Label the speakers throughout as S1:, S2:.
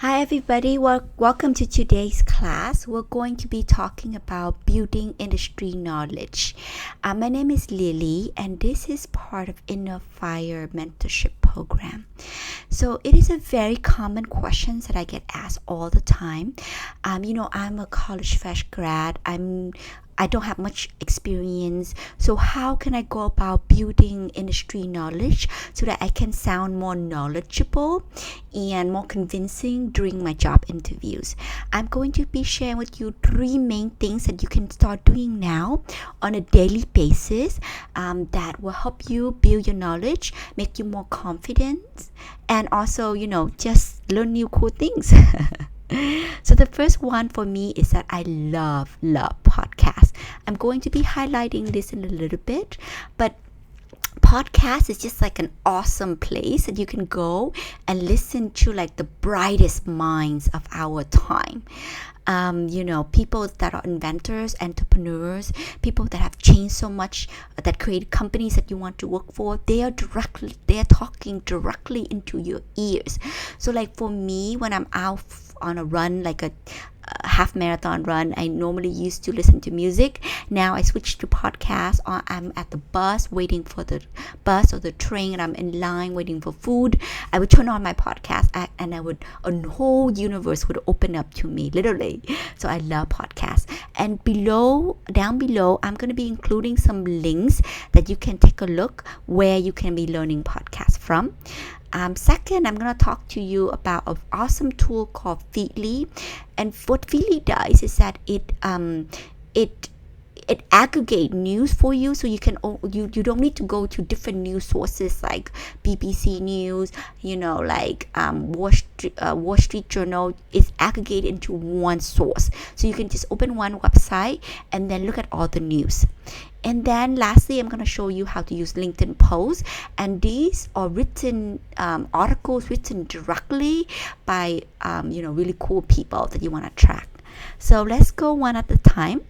S1: Hi, everybody. Welcome to today's class. We're going to be talking about building industry knowledge. My name is Lily, and this is part of Inner Fire Mentorship Program. So it is a very common question that I get asked all the time. I'm a college fresh grad. I don't have much experience. So how can I go about building industry knowledge so that I can sound more knowledgeable and more convincing during my job interviews? I'm going to be sharing with you three main things that you can start doing now on a daily basis that will help you build your knowledge, make you more confident, and also, just learn new cool things. So the first one for me is that I love podcasts. I'm going to be highlighting this in a little bit, but podcast is just like an awesome place that you can go and listen to like the brightest minds of our time. People that are inventors, entrepreneurs, people that have changed so much, that create companies that you want to work for. They are talking directly into your ears. So like for me, when I'm out on a run, like a half marathon run, I normally used to listen to music. Now I switched to podcasts, or I'm at the bus waiting for the bus or the train, and I'm in line waiting for food. I would turn on my podcast, and a whole universe would open up to me, literally. So I love podcasts. And down below, I'm going to be including some links that you can take a look where you can be learning podcasts from. Second, I'm going to talk to you about an awesome tool called Feedly. And what Feedly does is that it aggregates news for you, so you don't need to go to different news sources like BBC News, Wall Street Journal. Is aggregated into one source, so you can just open one website and then look at all the news. And then lastly, I'm going to show you how to use LinkedIn posts. And these are written articles written directly by really cool people that you want to track. So let's go one at a time.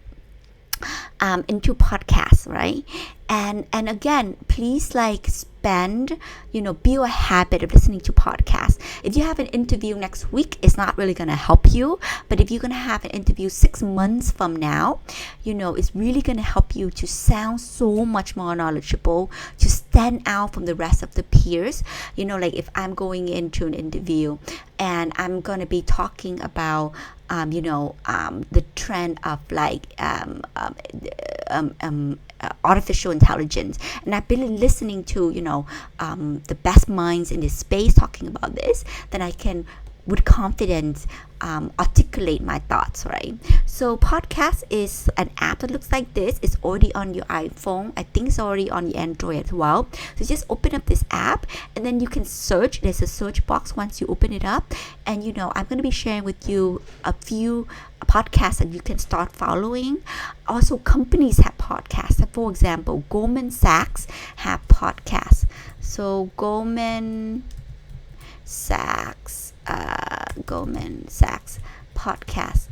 S1: Into podcasts, right? And again, please build a habit of listening to podcasts. If you have an interview next week, it's not really going to help you. But if you're going to have an interview 6 months from now, it's really going to help you to sound so much more knowledgeable, to stand out from the rest of the peers. If I'm going into an interview and I'm going to be talking about the trend of artificial intelligence, and I've been listening to the best minds in this space talking about this, then I can with confidence articulate my thoughts, right? So podcast is an app that looks like this. It's already on your iPhone. I think it's already on your Android as well. So just open up this app, and then you can search. There's a search box once you open it up, and I'm going to be sharing with you a few podcasts that you can start following. Also, companies have podcasts. So for example, Goldman Sachs have podcasts. So Goldman Sachs podcast.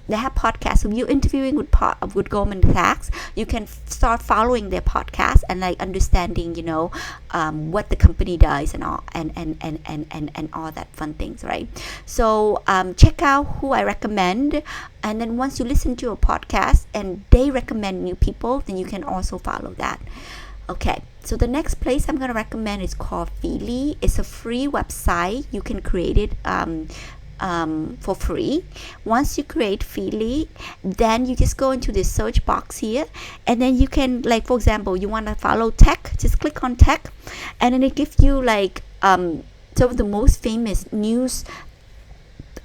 S1: They have podcasts. So if you're interviewing with Goldman Sachs, you can start following their podcast and understanding, what the company does and all and all that fun things, right? So check out who I recommend, and then once you listen to a podcast and they recommend new people, then you can also follow that. Okay, so the next place I'm going to recommend is called Feedly. It's a free website. You can create it for free. Once you create Feedly, then you just go into the search box here, and then you can, for example, you want to follow tech, just click on tech, and then it gives you some of the most famous news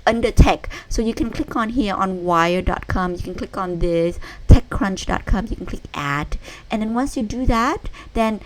S1: under tech. So you can click on here on wire.com, you can click on this techcrunch.com, you can click add, and then once you do that, then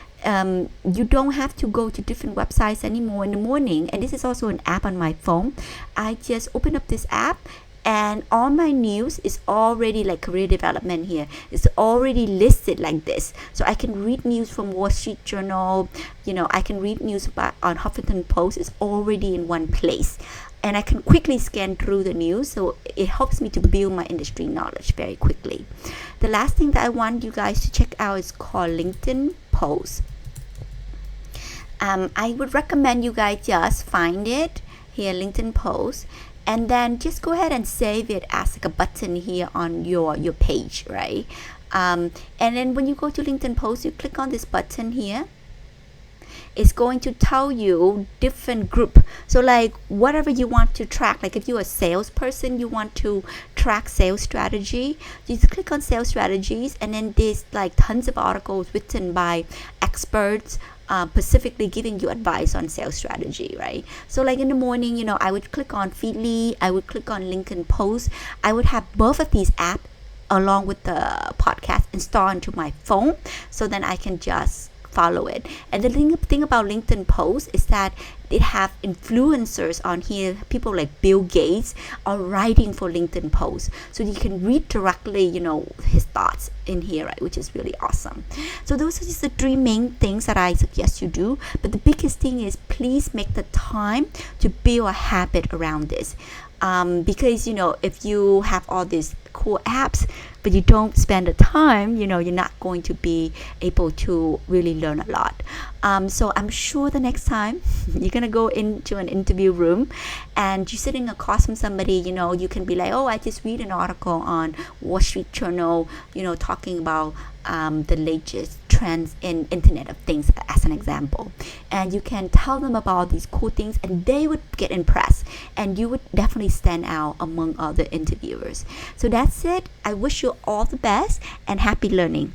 S1: you don't have to go to different websites anymore in the morning. And this is also an app on my phone. I just open up this app, and all my news is already career development here. It's already listed like this. So I can read news from Wall Street Journal, I can read news on Huffington Post. It's already in one place, and I can quickly scan through the news. So it helps me to build my industry knowledge very quickly. The last thing that I want you guys to check out is called LinkedIn Posts. I would recommend you guys just find it here, LinkedIn post, and then just go ahead and save it as like a button here on your page, right? And then when you go to LinkedIn post, you click on this button here. It's going to tell you different group. So like whatever you want to track, like if you're a salesperson, you want to track sales strategy, you just click on sales strategies, and then there's like tons of articles written by experts, specifically giving you advice on sales strategy, right? So like in the morning, you know, I would click on Feedly, I would click on LinkedIn Post. I would have both of these apps along with the podcast installed onto my phone, so then I can just follow it. And the thing about LinkedIn Post is that it have influencers on here. People like Bill Gates are writing for LinkedIn Post, so you can read directly, you know, his thoughts in here, right? Which is really awesome. So those are just the three main things that I suggest you do. But the biggest thing is please make the time to build a habit around this. Because you know, if you have all these cool apps but you don't spend the time, you know, you're not going to be able to really learn a lot. So I'm sure the next time you're gonna go into an interview room and you're sitting across from somebody, you know, you can be like, oh, I just read an article on Wall Street Journal, you know, talking about the latest trends in Internet of Things as an example, and you can tell them about these cool things and they would get impressed and you would definitely stand out among other interviewers. So that's it. I wish you all the best and happy learning.